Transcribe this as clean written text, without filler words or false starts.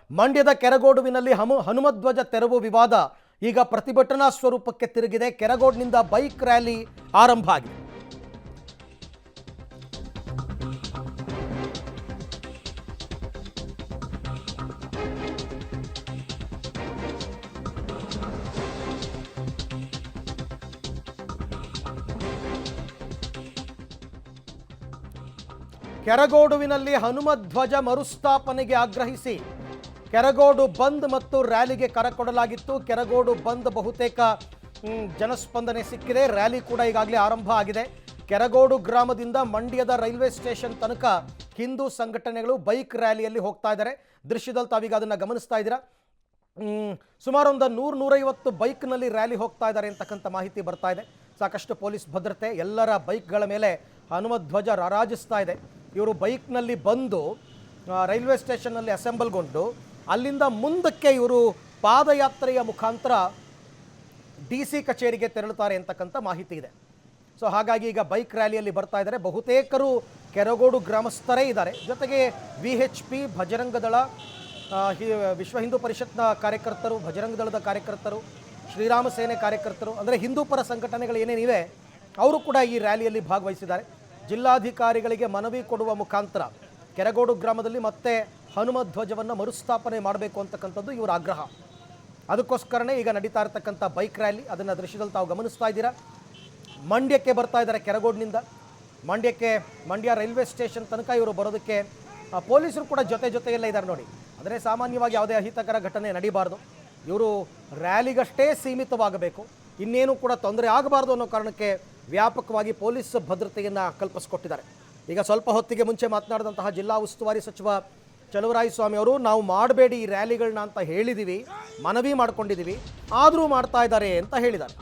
ಮಂಡ್ಯದ ಕೆರಗೋಡುವಿನಲ್ಲಿ ಹನುಮಧ್ವಜ ತೆರವು ವಿವಾದ ಈಗ ಪ್ರತಿಭಟನಾ ಸ್ವರೂಪಕ್ಕೆ ತಿರುಗಿದೆ. ಕೆರಗೋಡಿನಿಂದ ಬೈಕ್ ರ್ಯಾಲಿ ಆರಂಭ ಆಗಿದೆ. ಕೆರಗೋಡುವಿನಲ್ಲಿ ಹನುಮಧ್ವಜ ಮರುಸ್ಥಾಪನೆಗೆ ಆಗ್ರಹಿಸಿ ಕೆರಗೋಡು ಬಂದ್ ಮತ್ತು ರ್ಯಾಲಿಗೆ ಕರೆ ಕೊಡಲಾಗಿತ್ತು. ಕೆರಗೋಡು ಬಂದ್ ಬಹುತೇಕ ಜನಸ್ಪಂದನೆ ಸಿಕ್ಕಿದೆ. ರ್ಯಾಲಿ ಕೂಡ ಈಗಾಗಲೇ ಆರಂಭ ಆಗಿದೆ. ಕೆರಗೋಡು ಗ್ರಾಮದಿಂದ ಮಂಡ್ಯದ ರೈಲ್ವೆ ಸ್ಟೇಷನ್ ತನಕ ಹಿಂದೂ ಸಂಘಟನೆಗಳು ಬೈಕ್ ರ್ಯಾಲಿಯಲ್ಲಿ ಹೋಗ್ತಾ ಇದ್ದಾರೆ. ದೃಶ್ಯದಲ್ಲಿ ತಾವೀಗ ಅದನ್ನು ಗಮನಿಸ್ತಾ ಇದ್ದೀರಾ. ಸುಮಾರು ಒಂದು 100-150 ಬೈಕ್ನಲ್ಲಿ ರ್ಯಾಲಿ ಹೋಗ್ತಾ ಇದ್ದಾರೆ ಅಂತಕ್ಕಂಥ ಮಾಹಿತಿ ಬರ್ತಾ ಇದೆ. ಸಾಕಷ್ಟು ಪೊಲೀಸ್ ಭದ್ರತೆ, ಎಲ್ಲರ ಬೈಕ್ಗಳ ಮೇಲೆ ಹನುಮಧ್ವಜ ರಾರಾಜಿಸ್ತಾ ಇದೆ. ಇವರು ಬೈಕ್ನಲ್ಲಿ ಬಂದು ರೈಲ್ವೆ ಸ್ಟೇಷನ್ನಲ್ಲಿ ಅಸೆಂಬಲ್ಗೊಂಡು ಅಲ್ಲಿಂದ ಮುಂದಕ್ಕೆ ಇವರು ಪಾದಯಾತ್ರೆಯ ಮುಖಾಂತರ DC ಕಚೇರಿಗೆ ತೆರಳುತ್ತಾರೆ ಅಂತಕ್ಕಂಥ ಮಾಹಿತಿ ಇದೆ. ಸೊ ಹಾಗಾಗಿ ಈಗ ಬೈಕ್ ರ್ಯಾಲಿಯಲ್ಲಿ ಬರ್ತಾ ಇದ್ದಾರೆ. ಬಹುತೇಕರು ಕೆರಗೋಡು ಗ್ರಾಮಸ್ಥರೇ ಇದ್ದಾರೆ. ಜೊತೆಗೆ VHP, ಭಜರಂಗ ದಳ, ವಿಶ್ವ ಹಿಂದೂ ಪರಿಷತ್ನ ಕಾರ್ಯಕರ್ತರು, ಭಜರಂಗ ದಳದ ಕಾರ್ಯಕರ್ತರು, ಶ್ರೀರಾಮ ಸೇನೆ ಕಾರ್ಯಕರ್ತರು, ಅಂದರೆ ಹಿಂದೂ ಪರ ಸಂಘಟನೆಗಳು ಏನೇನಿವೆ ಅವರು ಕೂಡ ಈ ರ್ಯಾಲಿಯಲ್ಲಿ ಭಾಗವಹಿಸಿದ್ದಾರೆ. ಜಿಲ್ಲಾಧಿಕಾರಿಗಳಿಗೆ ಮನವಿ ಕೊಡುವ ಮುಖಾಂತರ ಕೆರಗೋಡು ಗ್ರಾಮದಲ್ಲಿ ಮತ್ತೆ ಹನುಮಧ್ವಜವನ್ನು ಮರುಸ್ಥಾಪನೆ ಮಾಡಬೇಕು ಅಂತಕ್ಕಂಥದ್ದು ಇವರ ಆಗ್ರಹ. ಅದಕ್ಕೋಸ್ಕರನೇ ಈಗ ನಡೀತಾ ಇರತಕ್ಕಂಥ ಬೈಕ್ ರ್ಯಾಲಿ. ಅದನ್ನು ದೃಶ್ಯದಲ್ಲಿ ತಾವು ಗಮನಿಸ್ತಾ ಇದ್ದೀರಾ. ಮಂಡ್ಯಕ್ಕೆ ಬರ್ತಾ ಇದ್ದಾರೆ. ಕೆರಗೋಡಿನಿಂದ ಮಂಡ್ಯ ರೈಲ್ವೆ ಸ್ಟೇಷನ್ ತನಕ ಇವರು ಬರೋದಕ್ಕೆ ಪೊಲೀಸರು ಕೂಡ ಜೊತೆಯಲ್ಲೇ ಇದ್ದಾರೆ ನೋಡಿ. ಅಂದರೆ ಸಾಮಾನ್ಯವಾಗಿ ಯಾವುದೇ ಅಹಿತಕರ ಘಟನೆ ನಡೀಬಾರ್ದು, ಇವರು ರ್ಯಾಲಿಗಷ್ಟೇ ಸೀಮಿತವಾಗಬೇಕು, ಇನ್ನೇನು ಕೂಡ ತೊಂದರೆ ಆಗಬಾರ್ದು ಅನ್ನೋ ಕಾರಣಕ್ಕೆ ವ್ಯಾಪಕವಾಗಿ ಪೊಲೀಸ್ ಭದ್ರತೆಯನ್ನು ಕಲ್ಪಿಸಿಕೊಟ್ಟಿದ್ದಾರೆ. ಈಗ ಸ್ವಲ್ಪ ಹೊತ್ತಿಗೆ ಮುಂಚೆ ಮಾತನಾಡಿದಂತಹ ಜಿಲ್ಲಾ ಉಸ್ತುವಾರಿ ಸಚಿವ ಚಲುವರಾಯಸ್ವಾಮಿ ಅವರು, ನಾವು ಮಾಡಬೇಡಿ ಈ ರ್ಯಾಲಿಗಳನ್ನ ಅಂತ ಹೇಳಿದ್ದೀವಿ, ಮನವಿ ಮಾಡ್ಕೊಂಡಿದ್ದೀವಿ, ಆದರೂ ಮಾಡ್ತಾ ಇದ್ದಾರೆ ಅಂತ ಹೇಳಿದ್ದಾರೆ.